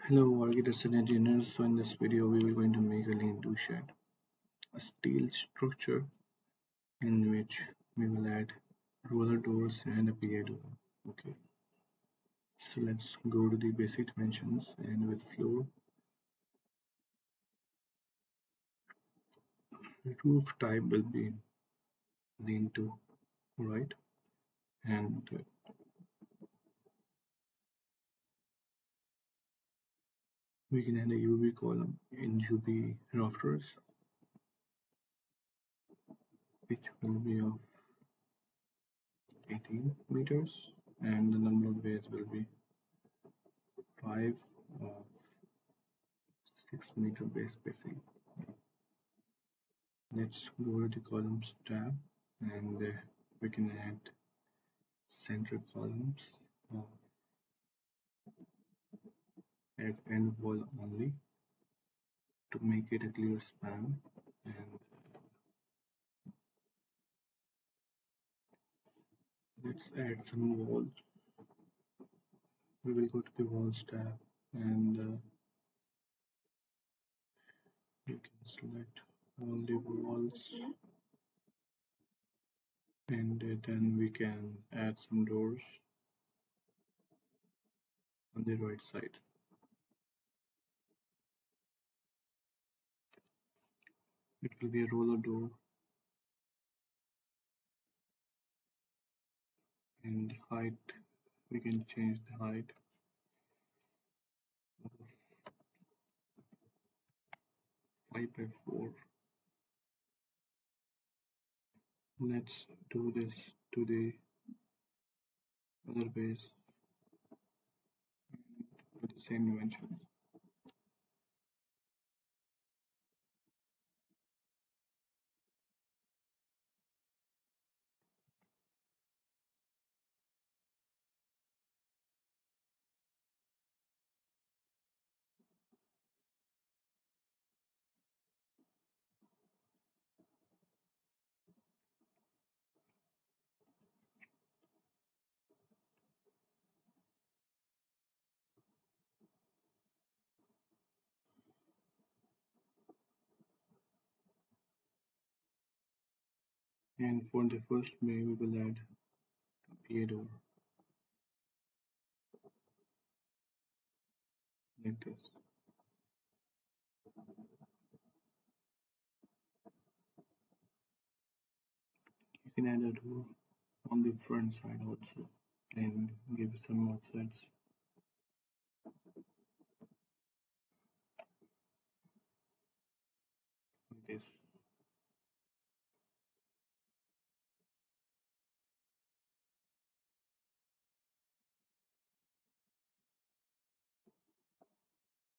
Hello, architects and engineers. So in this video, we will going to make a lean-to shed, a steel structure in which we will add roller doors and a PA door. Okay, so let's go to the basic dimensions and with floor, roof type will be lean-to, right? And we can add a UV column in UV rafters, which will be of 18 meters, and the number of bays will be 5 of 6-meter base spacing. Let's go to the columns tab and we can add center columns uh, at end wall only to make it a clear span, and let's add some walls. We will go to the walls tab and you can select all the walls, and then we can add some doors on the right side. It will be a roller door, and height, we can change the height of 5 by 4. Let's do this to the other base with the same dimensions. And for the first bay, we will add a PA door like this. You can add a door on the front side also and give some offsets like this.